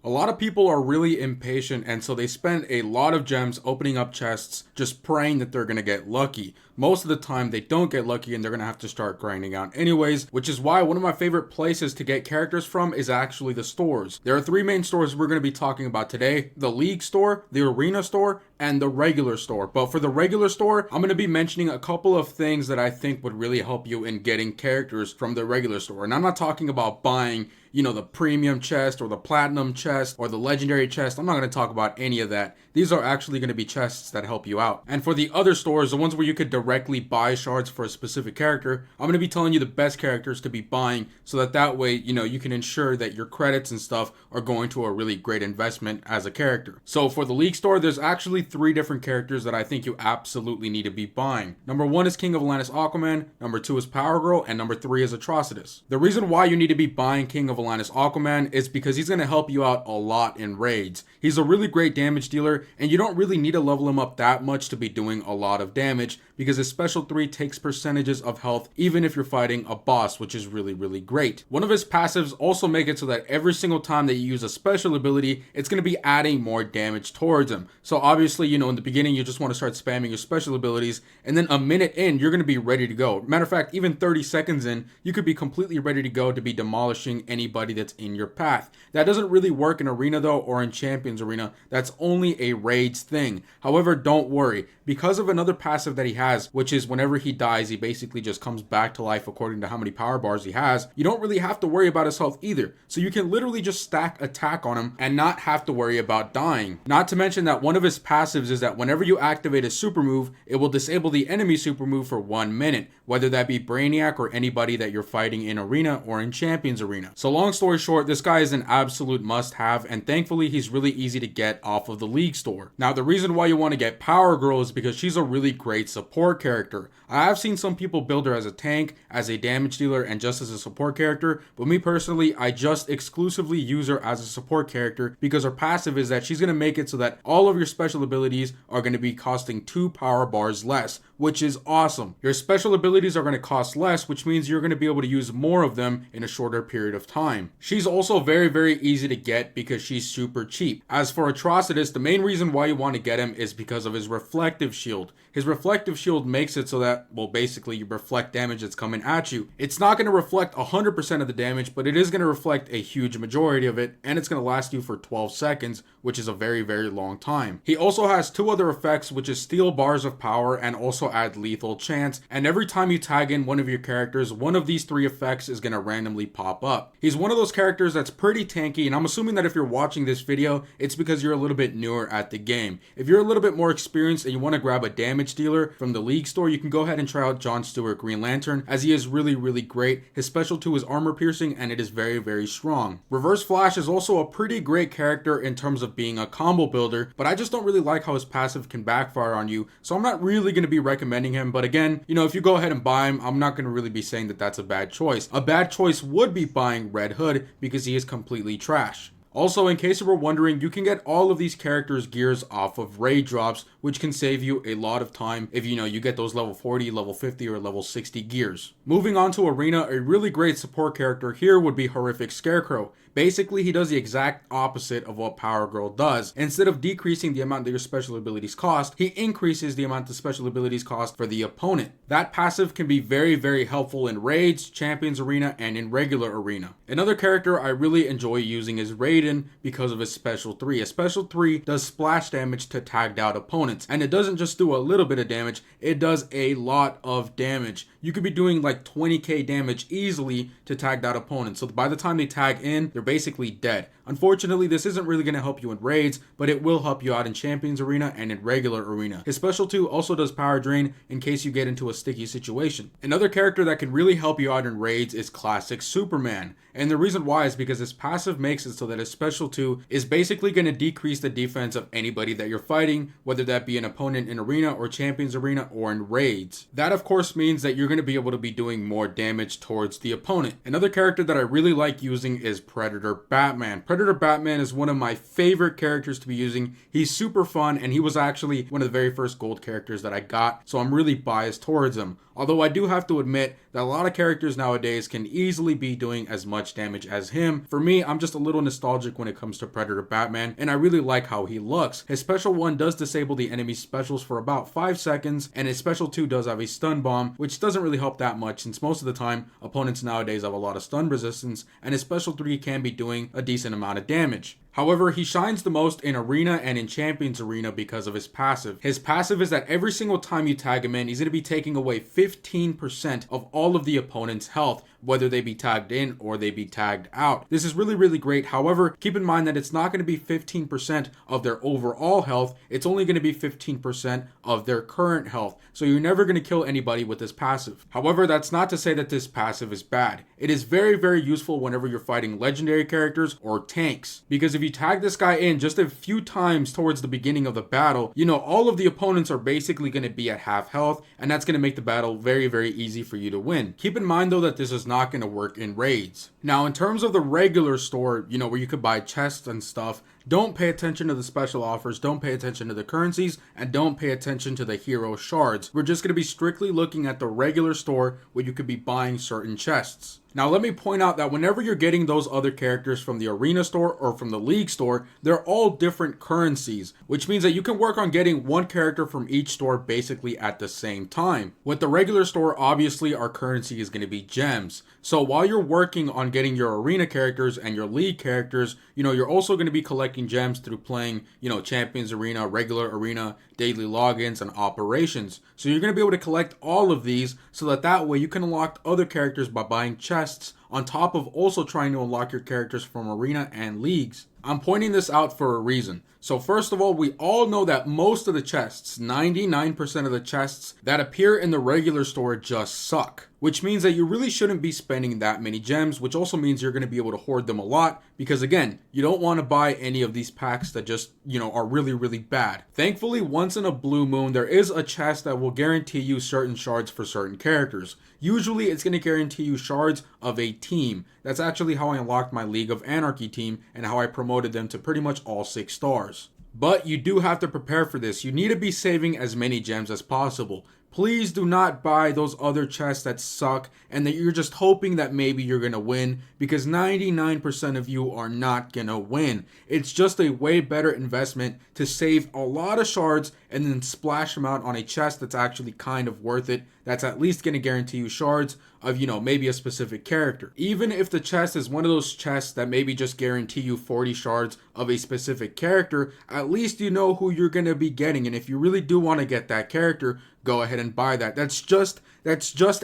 A lot of people are really impatient, and so they spend a lot of gems opening up chests just praying that they're going to get lucky. Most of the time they don't get lucky and they're going to have to start grinding out anyways, which is why one of my favorite places to get characters from is actually the stores. There are three main stores we're going to be talking about today: the League store, the Arena store, and the regular store. But for the regular store, I'm going to be mentioning a couple of things that I think would really help you in getting characters from the regular store. And I'm not talking about buying, the premium chest or the platinum chest or the legendary chest. I'm not going to talk about any of that. These are actually going to be chests that help you out. And for the other stores, the ones where you could directly buy shards for a specific character, I'm going to be telling you the best characters to be buying so that way, you can ensure that your credits and stuff are going to a really great investment as a character. So for the League store, there's actually three different characters that I think you absolutely need to be buying. Number one is King of Atlantis Aquaman, number two is Power Girl, and number three is Atrocitus. The reason why you need to be buying King of Atlantis Aquaman is because he's going to help you out a lot in raids. He's a really great damage dealer, and you don't really need to level him up that much to be doing a lot of damage, because his special 3 takes percentages of health even if you're fighting a boss, which is really, really great. One of his passives also make it so that every single time that you use a special ability, it's going to be adding more damage towards him. So obviously, in the beginning, you just want to start spamming your special abilities, and then a minute in, you're going to be ready to go. Matter of fact, even 30 seconds in, you could be completely ready to go to be demolishing anybody that's in your path. That doesn't really work in Arena though, or in Champions Arena. That's only a raids thing. However, don't worry, because of another passive that he has, which is whenever he dies, he basically just comes back to life according to how many power bars he has. You don't really have to worry about his health either. So you can literally just stack attack on him and not have to worry about dying. Not to mention that one of his passives is that whenever you activate a super move, it will disable the enemy super move for 1 minute, whether that be Brainiac or anybody that you're fighting in Arena or in Champions Arena. So long story short, this guy is an absolute must-have, and thankfully he's really easy to get off of the League store. Now, the reason why you want to get Power Girl is because she's a really great support character. I have seen some people build her as a tank, as a damage dealer, and just as a support character, but me personally, I just exclusively use her as a support character because her passive is that she's going to make it so that all of your special abilities are going to be costing 2 power bars less, which is awesome. Your special abilities are going to cost less, which means you're going to be able to use more of them in a shorter period of time. She's also very, very easy to get because she's super cheap. As for Atrocitus, the main reason why you want to get him is because of his reflective shield. His reflective shield makes it so that, basically you reflect damage that's coming at you. It's not going to reflect 100% of the damage, but it is going to reflect a huge majority of it, and it's going to last you for 12 seconds, which is a very, very long time. He also has 2 other effects, which is steal bars of power and also add lethal chance, and every time you tag in one of your characters, one of these 3 effects is going to randomly pop up. He's one of those characters that's pretty tanky, and I'm assuming that if you're watching this video, it's because you're a little bit newer at the game. If you're a little bit more experienced and you want to grab a damage dealer from the League store, you can go ahead and try out John Stewart Green Lantern, as he is really, really great. His special 2 is armor piercing, and it is very, very strong. Reverse Flash is also a pretty great character in terms of being a combo builder, but I just don't really like how his passive can backfire on you, so I'm not really going to be recommending him. But again, if you go ahead and buy him, I'm not going to really be saying that that's a bad choice. A bad choice would be buying Red Hood because he is completely trash. Also, in case you were wondering, you can get all of these characters' gears off of raid drops, which can save you a lot of time if you get those level 40, level 50, or level 60 gears. Moving on to Arena, a really great support character here would be Horrific Scarecrow. Basically, he does the exact opposite of what Power Girl does. Instead of decreasing the amount that your special abilities cost, he increases the amount the special abilities cost for the opponent. That passive can be very, very helpful in raids, Champions Arena, and in regular Arena. Another character I really enjoy using is Raiden because of his special 3. His special 3 does splash damage to tagged out opponents, and it doesn't just do a little bit of damage, it does a lot of damage. You could be doing like 20k damage easily to tagged out opponents, so by the time they tag in, they're basically dead. Unfortunately, this isn't really going to help you in raids, but it will help you out in Champions Arena and in regular Arena. His special 2 also does power drain in case you get into a sticky situation. Another character that can really help you out in raids is Classic Superman, and the reason why is because his passive makes it so that his special 2 is basically going to decrease the defense of anybody that you're fighting, whether that be an opponent in Arena or Champions Arena or in raids. That of course means that you're going to be able to be doing more damage towards the opponent. Another character that I really like using is Predator Batman. Predator Batman is one of my favorite characters to be using. He's super fun, and he was actually one of the very first gold characters that I got, so I'm really biased towards him. Although I do have to admit that a lot of characters nowadays can easily be doing as much damage as him. For me, I'm just a little nostalgic when it comes to Predator Batman, and I really like how he looks. His special 1 does disable the enemy's specials for about 5 seconds, and his special 2 does have a stun bomb, which doesn't really help that much since most of the time opponents nowadays have a lot of stun resistance, and his special 3 can be doing a decent amount of damage. However, he shines the most in Arena and in Champions Arena because of his passive. His passive is that every single time you tag him in, he's going to be taking away 15% of all of the opponent's health, whether they be tagged in or they be tagged out. This is really, really great. However, keep in mind that it's not going to be 15% of their overall health. It's only going to be 15% of their current health. So you're never going to kill anybody with this passive. However, that's not to say that this passive is bad. It is very, very useful whenever you're fighting legendary characters or tanks. Because if you tag this guy in just a few times towards the beginning of the battle, you know, all of the opponents are basically going to be at half health, and that's going to make the battle very, very easy for you to win. Keep in mind though that this is not going to work in raids. Now, in terms of the regular store, you know, where you could buy chests and stuff, don't pay attention to the special offers, don't pay attention to the currencies, and don't pay attention to the hero shards. We're just going to be strictly looking at the regular store where you could be buying certain chests. Now, let me point out that whenever you're getting those other characters from the Arena store or from the League store, they're all different currencies, which means that you can work on getting one character from each store basically at the same time. With the regular store, obviously, our currency is going to be gems. So while you're working on getting your Arena characters and your League characters, you know, you're also going to be collecting gems through playing, you know, Champions Arena, regular Arena, daily logins, and operations. So you're going to be able to collect all of these so that way you can unlock other characters by buying chests on top of also trying to unlock your characters from Arena and Leagues. I'm pointing this out for a reason. So first of all, we all know that most of the chests, 99% of the chests that appear in the regular store just suck. Which means that you really shouldn't be spending that many gems, which also means you're going to be able to hoard them a lot. Because again, you don't want to buy any of these packs that just, you know, are really, really bad. Thankfully, once in a blue moon, there is a chest that will guarantee you certain shards for certain characters. Usually, it's going to guarantee you shards of a team. That's actually how I unlocked my League of Anarchy team and how I promoted them to pretty much all 6 stars. But you do have to prepare for this. You need to be saving as many gems as possible. Please do not buy those other chests that suck and that you're just hoping that maybe you're going to win, because 99% of you are not going to win. It's just a way better investment to save a lot of shards and then splash them out on a chest that's actually kind of worth it, that's at least going to guarantee you shards of, you know, maybe a specific character. Even if the chest is one of those chests that maybe just guarantee you 40 shards of a specific character, at least you know who you're going to be getting. And if you really do want to get that character, go ahead and buy that. That's just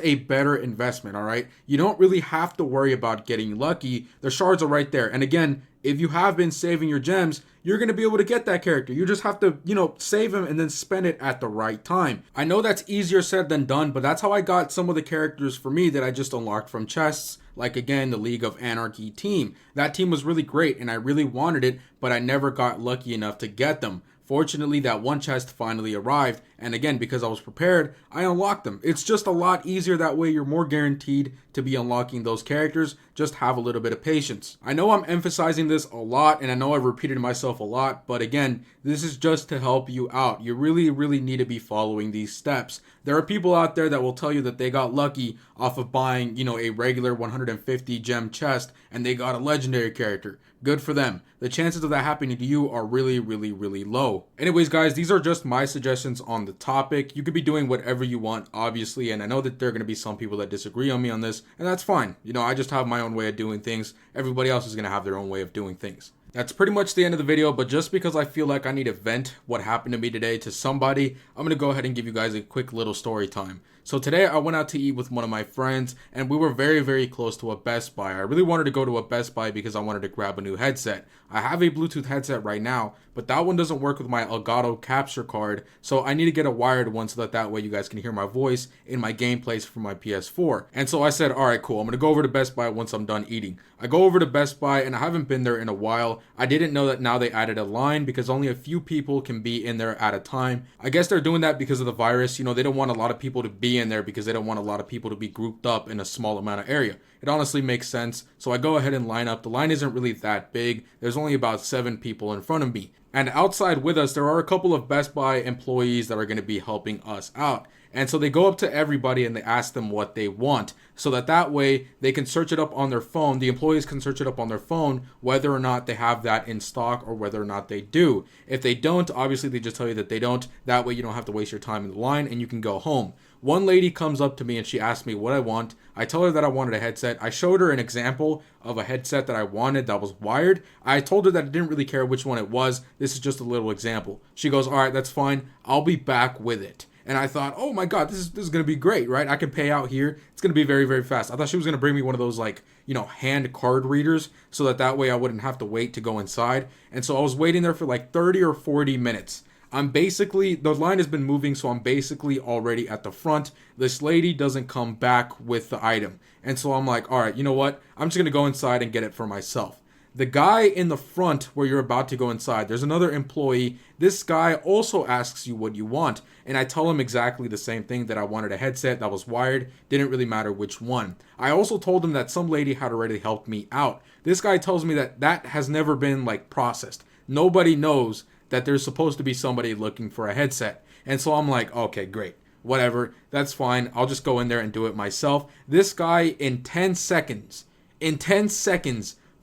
a better investment, all right? You don't really have to worry about getting lucky. The shards are right there. And again, if you have been saving your gems, you're going to be able to get that character. You just have to, you know, save him and then spend it at the right time. I know that's easier said than done, but that's how I got some of the characters for me that I just unlocked from chests. Like, again, the League of Anarchy team. That team was really great and I really wanted it, but I never got lucky enough to get them. Fortunately, that one chest finally arrived, and again, because I was prepared, I unlocked them. It's just a lot easier that way. You're more guaranteed to be unlocking those characters. Just have a little bit of patience. I know I'm emphasizing this a lot, and I know I've repeated myself a lot, but again, this is just to help you out. You really, really need to be following these steps. There are people out there that will tell you that they got lucky off of buying, you know, a regular 150 gem chest, and they got a legendary character. Good for them. The chances of that happening to you are really, really, really low. Anyways, guys, these are just my suggestions on the topic. You could be doing whatever you want, obviously, and I know that there are going to be some people that disagree on me on this, and that's fine. You know, I just have my own way of doing things. Everybody else is going to have their own way of doing things. That's pretty much the end of the video, but just because I feel like I need to vent what happened to me today to somebody, I'm going to go ahead and give you guys a quick little story time. So today I went out to eat with one of my friends, and we were very, very close to a Best Buy. I really wanted to go to a Best Buy because I wanted to grab a new headset. I have a Bluetooth headset right now, but that one doesn't work with my Elgato capture card, so I need to get a wired one so that way you guys can hear my voice in my gameplays for my PS4. And so I said, alright, cool, I'm going to go over to Best Buy once I'm done eating. I go over to Best Buy, and I haven't been there in a while. I didn't know that now they added a line because only a few people can be in there at a time. I guess they're doing that because of the virus. You know, they don't want a lot of people to be in there because they don't want a lot of people to be grouped up in a small amount of area. It honestly makes sense. So I go ahead and line up. The line isn't really that big. There's only about 7 people in front of me. And outside with us, there are a couple of Best Buy employees that are going to be helping us out. And so they go up to everybody and they ask them what they want, so that way they can search it up on their phone. The employees can search it up on their phone whether or not they have that in stock or whether or not they do. If they don't, obviously they just tell you that they don't. That way you don't have to waste your time in the line and you can go home. One lady comes up to me and she asked me what I want. I tell her that I wanted a headset. I showed her an example of a headset that I wanted that was wired. I told her that I didn't really care which one it was. This is just a little example. She goes, all right, that's fine. I'll be back with it. And I thought, oh my God, this is going to be great, right? I can pay out here. It's going to be very, very fast. I thought she was going to bring me one of those, like, hand card readers so that way I wouldn't have to wait to go inside. And so I was waiting there for like 30 or 40 minutes. The line has been moving, so I'm basically already at the front. This lady doesn't come back with the item. And so I'm like, all right, you know what? I'm just going to go inside and get it for myself. The guy in the front where you're about to go inside, there's another employee. This guy also asks you what you want. And I tell him exactly the same thing, that I wanted a headset that was wired. Didn't really matter which one. I also told him that some lady had already helped me out. This guy tells me that has never been processed. Nobody knows that there's supposed to be somebody looking for a headset. And so I'm like, okay, great. Whatever. That's fine. I'll just go in there and do it myself. This guy in 10 seconds,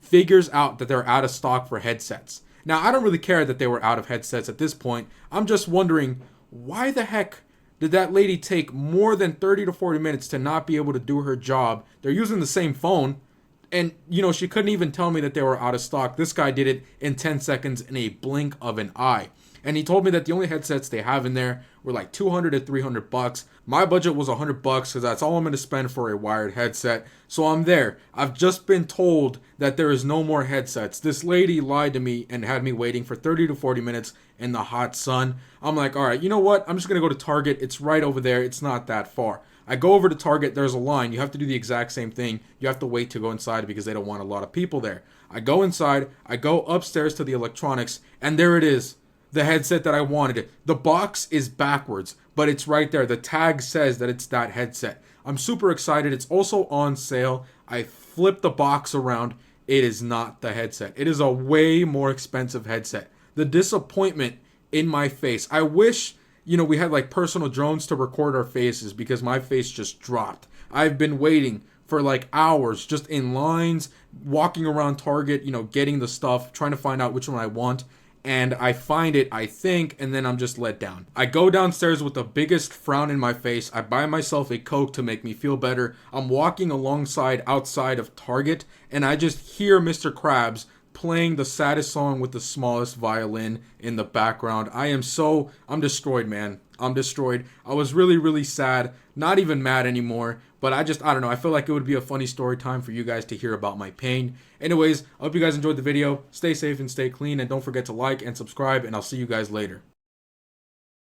figures out that they're out of stock for headsets. Now, I don't really care that they were out of headsets at this point. I'm just wondering, why the heck did that lady take more than 30 to 40 minutes to not be able to do her job? They're using the same phone. And, she couldn't even tell me that they were out of stock. This guy did it in 10 seconds in a blink of an eye. And he told me that the only headsets they have in there were like $200 to $300. My budget was $100 because that's all I'm going to spend for a wired headset. So I'm there. I've just been told that there is no more headsets. This lady lied to me and had me waiting for 30 to 40 minutes in the hot sun. I'm like, all right, you know what? I'm just going to go to Target. It's right over there. It's not that far. I go over to Target. There's a line. You have to do the exact same thing. You have to wait to go inside because they don't want a lot of people there. I go inside. I go upstairs to the electronics, and there it is. The headset that I wanted. The box is backwards, but it's right there. The tag says that it's that headset. I'm super excited. It's also on sale. I flip the box around. It is not the headset. It is a way more expensive headset. The disappointment in my face. I wish, we had personal drones to record our faces because my face just dropped. I've been waiting for hours just in lines, walking around Target, getting the stuff, trying to find out which one I want. And I find it, I think, and then I'm just let down. I go downstairs with the biggest frown in my face. I buy myself a Coke to make me feel better. I'm walking outside of Target, and I just hear Mr. Krabs playing the saddest song with the smallest violin in the background. I'm destroyed, man. I'm destroyed. I was really, really sad. Not even mad anymore. But I don't know. I feel like it would be a funny story time for you guys to hear about my pain. Anyways, I hope you guys enjoyed the video. Stay safe and stay clean. And don't forget to like and subscribe. And I'll see you guys later.